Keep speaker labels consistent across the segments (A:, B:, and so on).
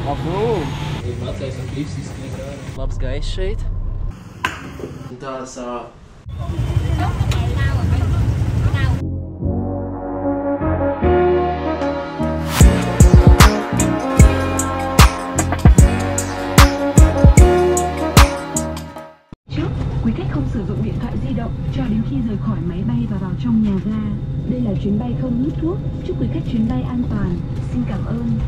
A: Atcerēsim, viss izskriet rādi. Labs gaiss šeit. Tās
B: Quý khách không sử dụng điện thoại di động cho đến khi rời khỏi máy bay và vào trong nhà ga. Đây là chuyến bay không hút thuốc. Chúc quý khách chuyến bay an toàn. Xin cảm ơn.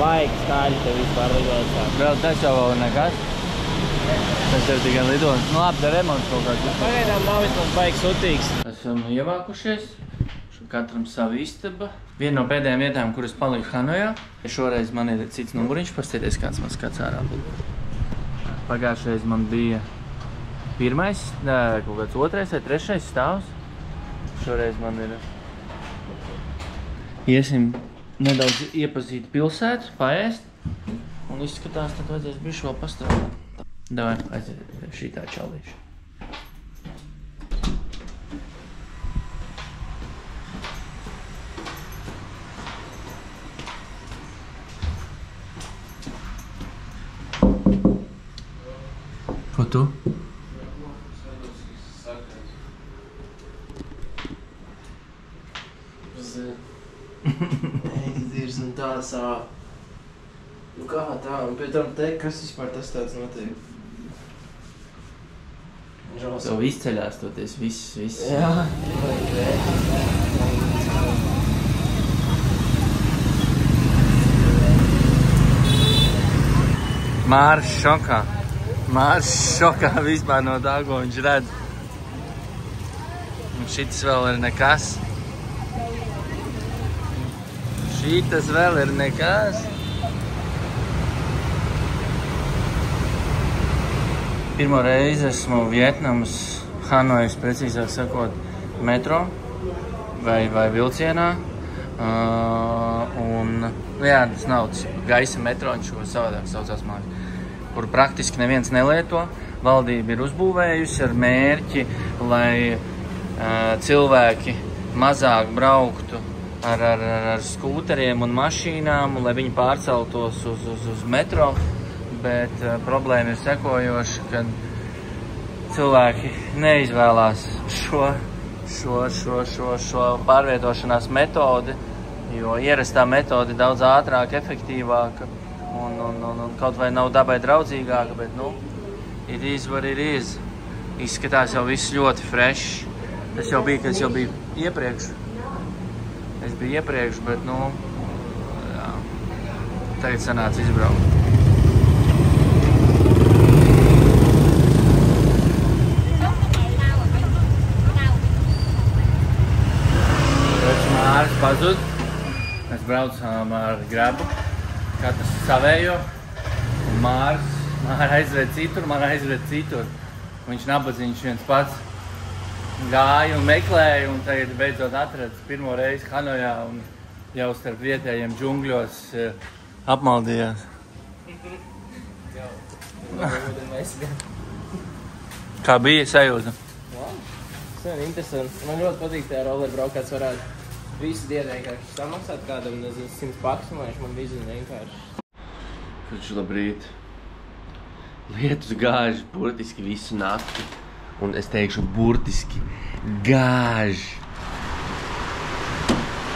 A: baigi skaļi te vispār lidostā.
C: Vēl tas jau vēl nekas. Tas tev tikai lido. Nu labi, te remonts kaut kāds.
A: Pagaidām nav vismaz baigi sutīgs.
C: Esam ievākušies. Katram savu istaba. Viena no pēdējām vietām, kuras paliku Hanojā. Šoreiz man ir cits numuriņš, pastieties kāds man skats ārā būtu. Pagājušreiz man bija pirmais, kaut kāds otrais vai trešais stāvs. Šoreiz man ir... Iesim nedaudz iepazīt pilsētu, paēst. Un izskatās, tad vajadzēs bišķi vēl pastrādāt. Davai, aiziet šitā čalīša. Ko tu?
A: Dievs, nu tā sāp. Nu kā tā? Un pēc tam teikt, kas vispār tas tāds notiek?
C: Tev izceļās toties viss.
A: Jā.
C: Māris šokā. Māris šokā vispār no tā, ko viņš redz. Un šitas vēl ir nekas. Šitas vēl ir nekas. Pirmo reizi esmu Vietnamas, Hanojas, precīzāk sakot, metro vai vilcienā. Jā, tas nav tas gaisa metro, viņš ko savādāk saucās mājas, kur praktiski neviens nelieto. Valdība ir uzbūvējusi ar mērķi, lai cilvēki mazāk brauktu ar skūteriem un mašīnām, un lai viņi pārceltos uz metro. Bet problēma ir sekojoša, ka cilvēki neizvēlās šo pārvietošanās metodi, jo ierastā metode ir daudz ātrāka, efektīvāka un kaut vai nav dabai draudzīgāka, bet, nu, it is what it is. Izskatās jau viss ļoti fresh. Tas jau bija, kas jau bija iepriekš. Es biju iepriekš, bet, nu, jā, tagad sanāca izbraukt. Māris pazud. Mēs braucām ar grabu, katrs savējo. Un Māri aizved citur, man aizved citur. Viņš nabadziņš viens pats gāja un meklēja, un tagad beidzot atrads pirmo reizi Hanojā un jau starp vietējiem džungļos apmaldījās. Kā bija sajūta?
A: Tas ir interesanti. Man ļoti patīk tajā rollerbraukt, kāds varētu visu dienu vienkārši samaksāt kādam, nezinu, 100 pakas, man vizinu vienkārši.
D: Taču labrīt. Lietus gāž burtiski visu nakti. Un es teikšu burtiski gāž.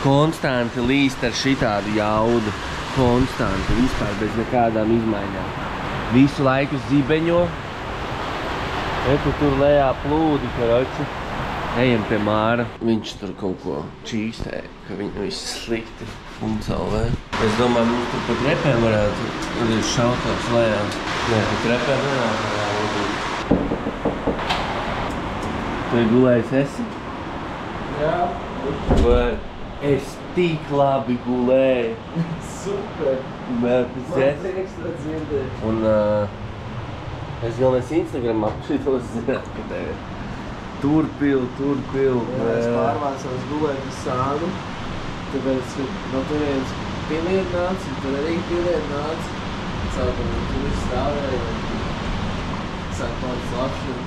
D: Konstanti līst ar šitādu jaudu. Konstanti, vispār bez nekādām izmaiņām. Visu laiku zibeņo. Eku tur lejā plūdi, karoči. Ejam pie Māra. Viņš tur kaut ko čīkstēja, ka viņu viss slikti un salvē. Es domāju, mums tur pat repēm varētu šautās lejā. Nē, pat repēm varētu. Tu gulējis esi?
A: Jā.
D: Vai es tik labi gulēju.
A: Super.
D: Bet es
A: Man prieks to dzirdēt.
D: Un es galvenais Instagramā šitos zināt, ka tev ir. Tur pil.
A: Jā, es pārvācos gulēt uz sānu. Tāpēc, ka no turienes piliet nāca, un tur arī piliet nāca. Sākam, un tur viss stāvēja, un sāk pāris lapšana.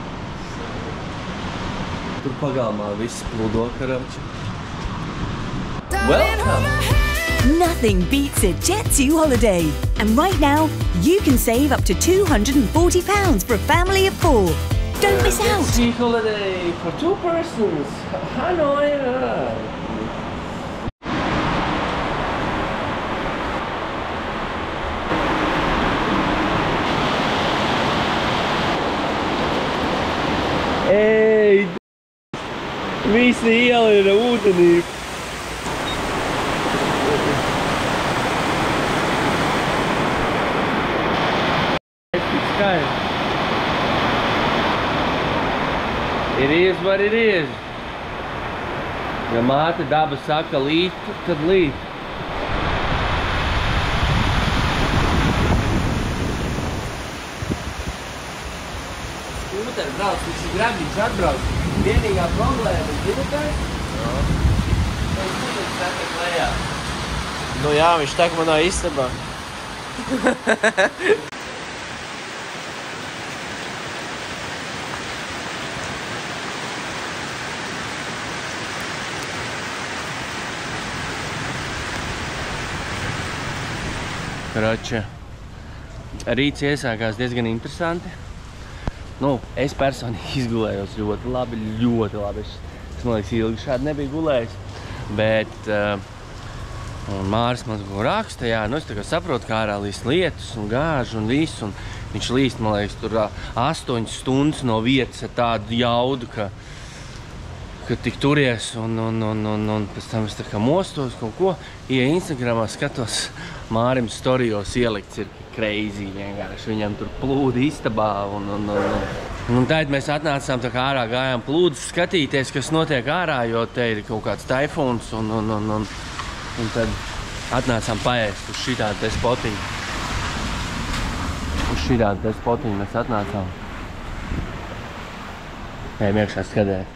D: tur pagalmā viss plūdo, karači. Welcome!
E: Nothing beats a Jet2 holiday. And right now, you can save up to £240 for a family of 4. Don't miss out!
D: Jet2 holiday for 2 persons. Hanoi! Ei! Visi iela ir ūdenī. It is what it is. Ja māte daba saka līt, tad līt. Skūteri brauc, viņš ir grabīgs atbrauc. Vienīgā problēma ir divatājs. Viņš skūteri saka klējā.
A: Nu jā, viņš tak manā istabā.
D: Karoče, rīts iesākās diezgan interesanti. Nu, es personīgi izgulējos ļoti labi. Es man liekas, ilgi šādi nebija gulējis. Bet Māris man raksta, jā, nu es tā kā saprotu, kā ārā līst lietus un gāž un viss. Un viņš līst, man liekas, tur 8 stundas no vietas ar tādu jaudu, ka tik turies un pēc tam es tā kā mostos kaut ko. Ja Instagramā skatos, Mārim storijos ielikts ir crazy vienkārši. Viņam tur plūdi istabā un tad mēs atnācām tā kā ārā, gājām plūdus skatīties, kas notiek ārā, jo te ir kaut kāds taifūns un tad atnācām paēst uz šitādu te spotiņu. Uz šitādu te spotiņu mēs atnācām. Ejam iekšā skatēt.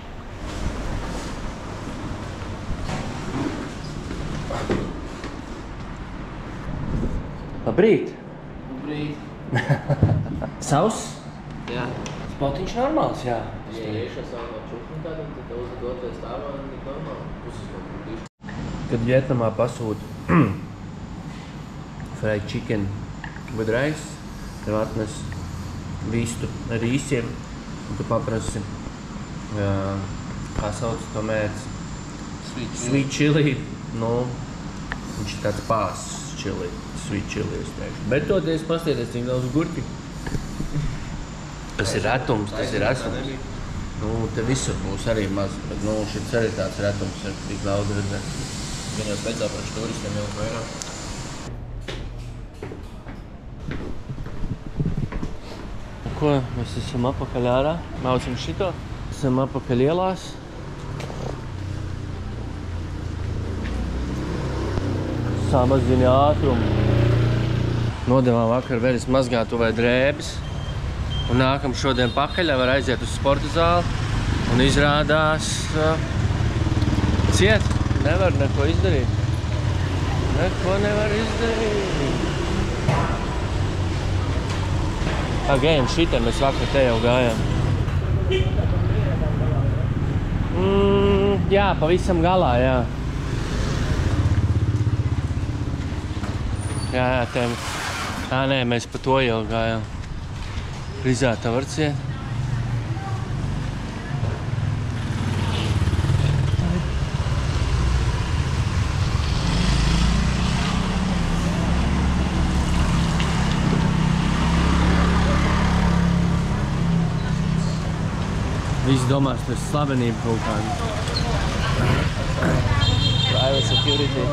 D: Labrīt!
A: Labrīt!
D: Savs?
A: Jā.
D: Spotiņš normāls, jā.
A: Ja iešā savu no čuknu tādam, tad tev uz doties stāvā un ir normāli. Puses no kundīšu.
D: Kad Vietnamā pasūta fried chicken with rice, tev atnes vistu ar īsiem, un tu paprasi, kā sauc to mērķis? Sweet chili. Nu, viņš ir tāds pāsts chili. Sweet chili, es teikšu. Bet toties pastieties, cik daudz gurķi. Tas ir retums, Nu, te visur būs arī maz, bet nu, šis arī tāds retums ir tik daudz redzēt.
A: Gan jau spēcā par turistiem jau vairāk.
D: Ko? Mēs esam apakaļ ārā. Maucam šito. Esam apakaļ ielās. Samazini ātrumu. Nodevām vakar veļas mazgātuvē drēbes. Un nākam šodien pakaļ, var aiziet uz sporta zāli. Un izrādās ciet. Nevar neko izdarīt. Neko nevar izdarīt. Gājam šitā, mēs vakar te jau gājām. Jā, pavisam galā, jā. Jā, tēm. Nē, mēs pa to jau gājām. Rizāta var ciet. Visi domās, tas ir slavenība kaut kāda.
A: Private security.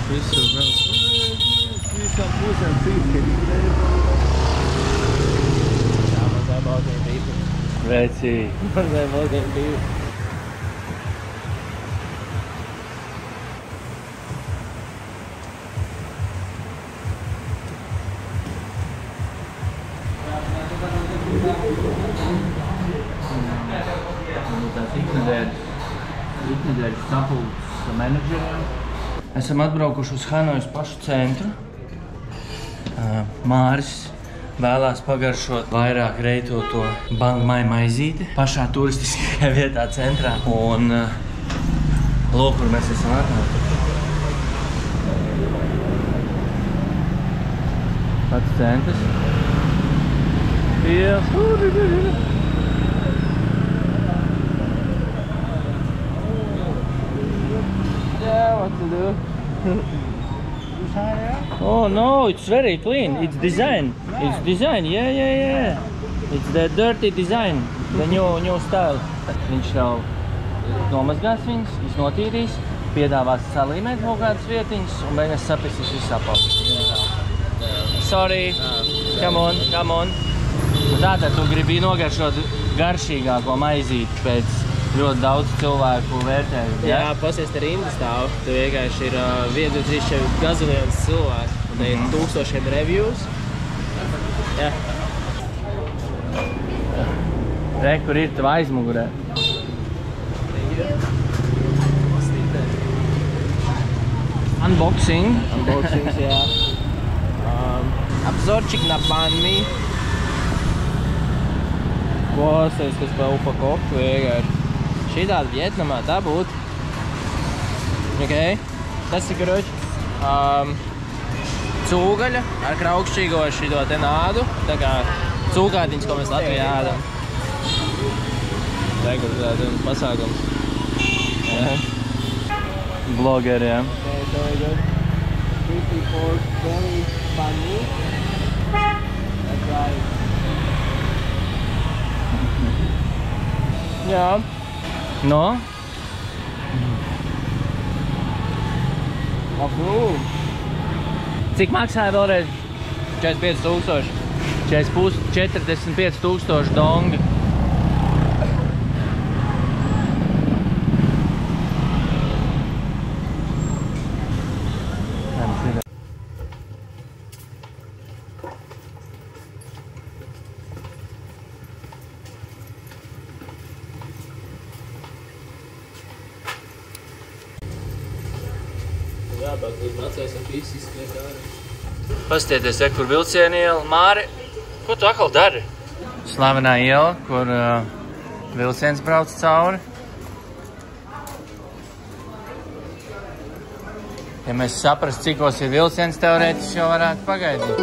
D: Visur brauc.
A: Visam pusēm cīkļi. Jā, mazā baudiem bija.
D: Veci.
A: Mazā baudiem bija.
C: Iknedēļas sapulces menedžeriem. Esam atbraukuši uz Hanojas pašu centru. Māris vēlās pagaršot vairāk reitoto bangmai maizīti pašā turistiskajā vietā centrā. Un lūk, kur mēs esam atnākuši. Pats centrs. Yeah.
A: Yeah, what to do?
C: Oh no, it's very clean. It's design. It's design. Yeah. It's the dirty design. The new style. Viņš nav nomazgās viņus, viņš notīrīs, piedāvās salīmēt kaut kādas vietiņas un beigās sapisīs visu apakšu. Sorry. Come on. Tātad tu gribi nogaršot garšīgāko maizīti pēc ļoti daudz cilvēku vērtējumu.
A: Jā, pasies te rinda stāv. Tu vienkārši ir 1, 2, 3, 4 gazilienas cilvēki. Un te ir 1000 reviews. Jā.
C: Re, kur ir tava aizmugurē? Unboxing.
A: Unboxings, jā. Обзорчик на банми. Klausies, kas pa upakoku vienkārši. Šitādi Vietnamā tā būtu. Ok, tas ir karoči. Cūgaļa ar kraukšķīgo šito te nādu. Tā kā cūkātiņas, ko mēs Latvijā ēdam. Rekur tāda pasākums.
C: Blogeri, jā.
A: Okay, so we got 54 belly banh mi. That's right.
C: Jā. No?
A: Approve.
C: Cik maksāja vēlreiz?
A: 45,000.
C: 45,000 dongi.
A: Jābāk, līdz macēsim visi izskriet ārā.
C: Pastieties, kur vilciena iela. Māri, ko tu atkal dari? Slavenā iela, kur vilciens brauc cauri. Ja mēs saprast, cikos ir vilciens, teorētiski jau varētu pagaidīt.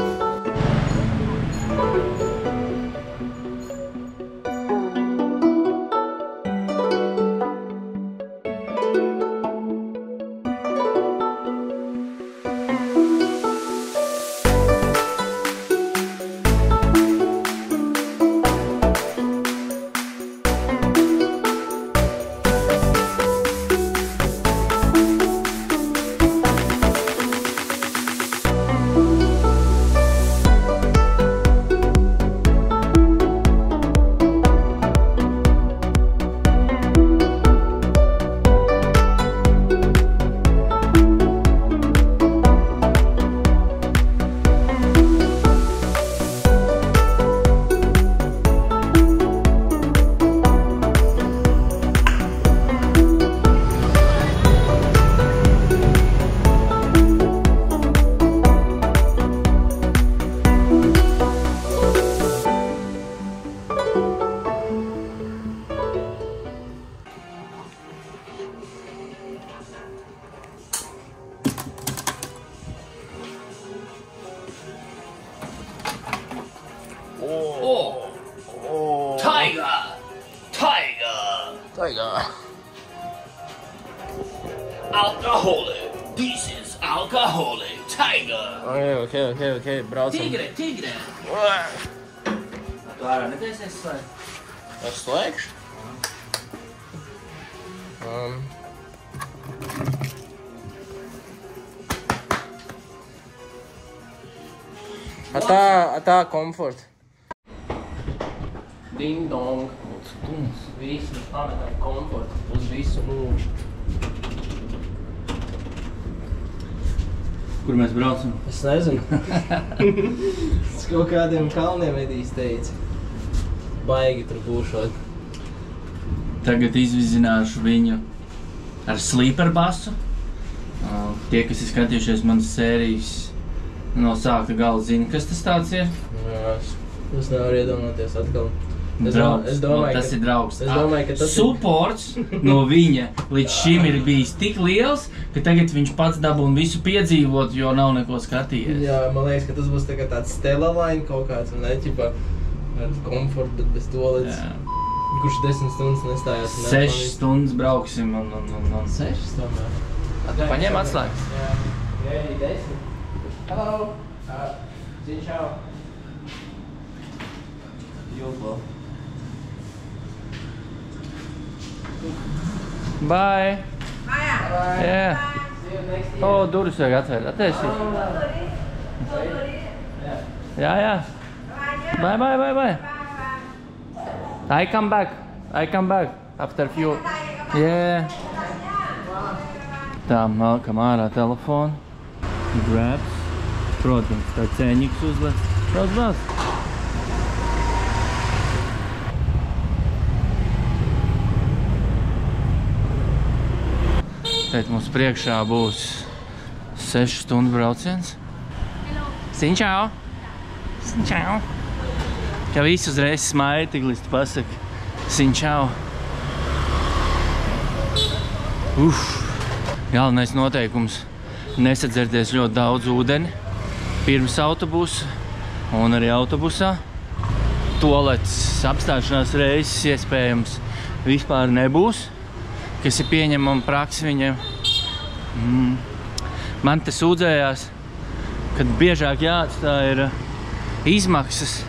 A: Tiger.
C: Alcoholic. This is alcoholic. Tiger.
A: Okay. Braucam.
C: Tigre. Tu ārā netaisies slēgt?
A: Es slēgšu. Tā komfort. Ding dong. Visi mēs pametam komfortu uz visu mūžu.
C: Kur mēs braucam?
A: Es nezinu. Es kaut kādiem kalniem Edijs teica. Baigi tur būšot.
C: Tagad izvizināšu viņu ar sleeper basu. Tie, kas ir skatījušies manas sērijas no sākta gala zina, kas tas tāds ir?
A: Jā, es nevaru iedomāties atkal.
C: Draugs, tas ir draugs.
A: Es domāju, ka tas
C: supports no viņa līdz šim ir bijis tik liels, ka tagad viņš pats dabūna visu piedzīvot, jo nav neko skatījies.
A: Jā, man liekas, ka tas būs tagad tāds Stella line kaut kāds, un ne, ķipa, komfort, bet bez toalets. Kurš 10 stundas nestājās.
C: 6 stundas brauksim un...
A: 6 stundas?
C: Paņem atslēgas.
A: Jā, gaidī 10. Hello! Zin čau! Jūtlo.
C: Bye!
A: Bye!
C: Yeah.
A: See you next year.
C: O, durvis vajag atvērt. Attaisīt. Jā. Bye. I come back after few. Yeah. Tā, nākam ārā telefonu. Grabs. Protams, tā ceņiks uzlec. Brauc. Tēt mums priekšā būs 6 stundu brauciens. Sinčau! Ka visi uzreiz smaida, tik līdz tu pasaki Sinčau. Galvenais noteikums – nesadzerties ļoti daudz ūdeni pirms autobusa un arī autobusā. Toalets apstāšanās reizes iespējams vispār nebūs, kas ir pieņemama praksa viņiem. Man te sūdzējās, kad biežāk jāatstāj ir izmaksas,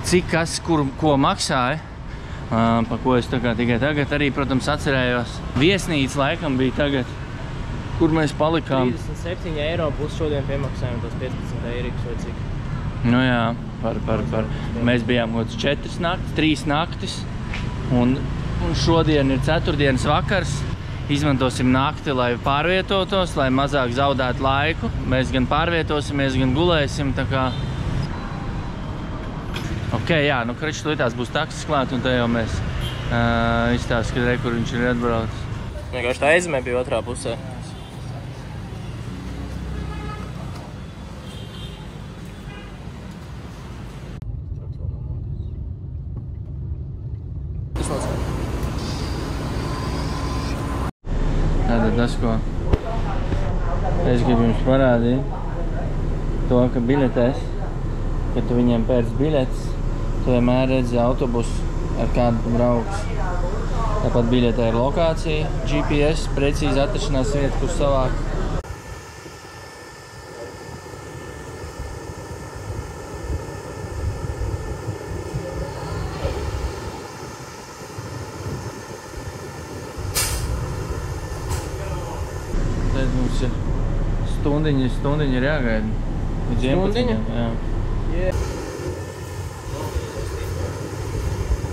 C: cik kas ko maksāja, pa ko es tikai tagad arī, protams, atcerējos. Viesnīca laikam bija tagad, kur mēs palikām.
A: 37 eiro plus šodien piemaksājam tos 15 eirikus vai cik.
C: Nu jā, mēs bijām kaut 4 naktis, 3 naktis, un šodien ir 4. vakars. Izmantosim nakti, lai pārvietotos, lai mazāk zaudētu laiku. Mēs gan pārvietosimies, gan gulēsim, tā kā... Ok, jā, nu kračs lītās būs taksis klāt, un te jau mēs izstāst, kad kur viņš ir atbraucis.
A: Vienkārši tā aizmē bija otrā pusē.
C: Tātad tas, ko es gribu jums parādīt, to, ka biļetēs, kad tu viņiem pērc biļetes, tu vienmēr redzi autobusu, ar kādu tu brauks. Tāpat biļetē ir lokācija, GPS, precīzi atrašanās vieta, kur savāk. Tad mums ir stundiņi ir jāgaida.
A: Stundiņa?
C: Jā.
A: Yeah.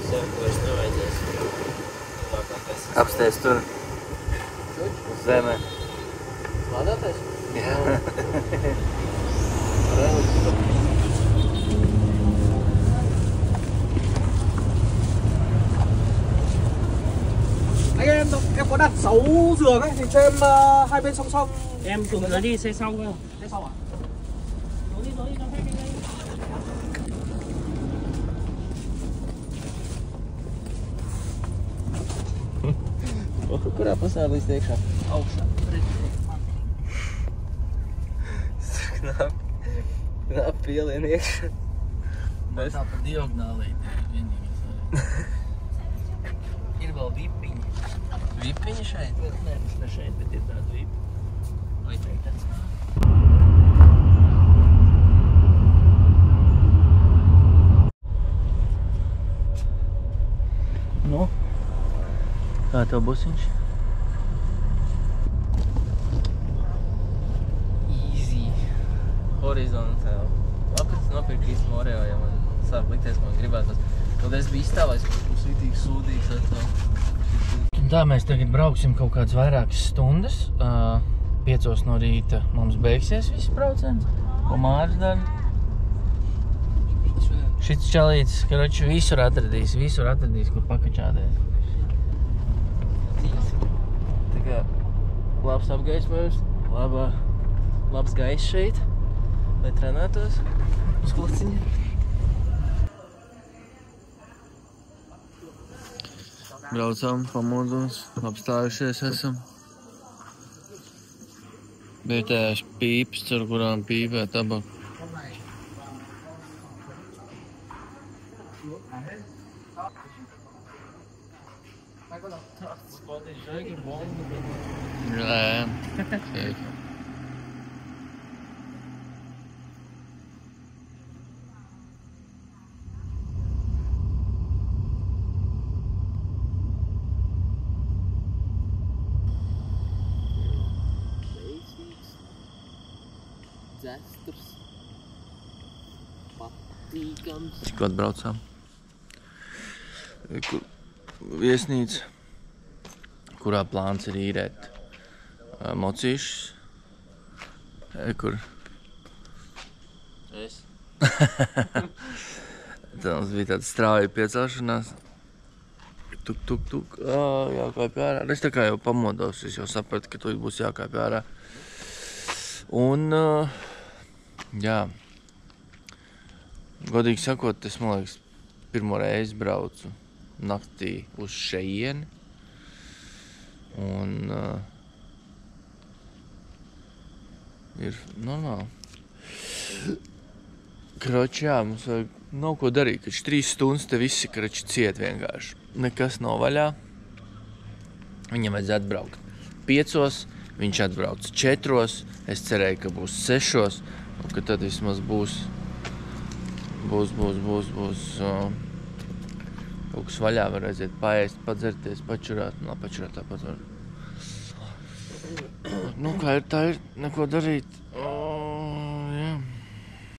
A: Sev vairs nevajadzēs.
C: Apsties tur. Uz zemē.
A: Lādātais?
C: Jā.
F: Em có đặt 6 giường ấy thì cho em 2 bên song song.
G: Em cùng nó đi xe sau cơ.
F: Xe sau à?
G: Rồi đi cho phép đi đây.
A: Kurā pasā līdz iekšā?
G: Augšā.
A: Knāp pielien iekšā.
C: Tā pa diagonālīt ir vienīgais. Ir vēl vipiņi. Vipiņi šeit?
G: Nē, tas ne šeit, bet ir tāda vipa. Vai teikt tāds?
C: Nu, kā tev busiņš?
A: Easy. Horizontāli. Labēc nopirkt īstenībā Oreo, ja man sāk likties, man gribētos. Tad es biju izstāvājis, ka būs vitīgi sūdīgs atkal.
C: Tā mēs tagad brauksim kaut kādas vairākas stundas. 5 no rīta mums beigsies viss brauciens. Ko Māris dara? Šits čalītis, karoči, visur atradīs, kur pakačādēs.
A: Tā kā labs apgaismojums, labs gaiss šeit.
C: lai trenētos uz klasiņa. Braucām, pamodos, apstājušies esam. Vietējās pīpes, ar kurām pīpē tabaku. Jā.
A: Dzesturs. Patīkams.
C: Cik atbraucām? Kur viesnīca, kurā plāns ir īrēt mocīšus. Kur?
G: Es.
C: Tā mums bija tāda strauja piecelšanās. Tuk, tuk, tuk. Jākāpj ārā. Es tā kā jau pamodos, es jau sapratu, ka tu būs jākāpj ārā. Un, jā, godīgi sakot, es, man liekas, pirmo reizi braucu naktī uz šeieni. Un ir normāli. Kroči, jā, mums vajag nav ko darīt, kad 3 stundas te visi kroči ciet vienkārši. Nekas nav vaļā. Viņam vajadzētu braukt 5, viņš atbrauc 4, es cerēju, ka būs 6, un ka tad vismaz būs kaut kas vaļā, var aiziet paēst, padzerties, pačurāt, no pačurāt tāpat var. Nu, kā ir, tā ir, neko darīt.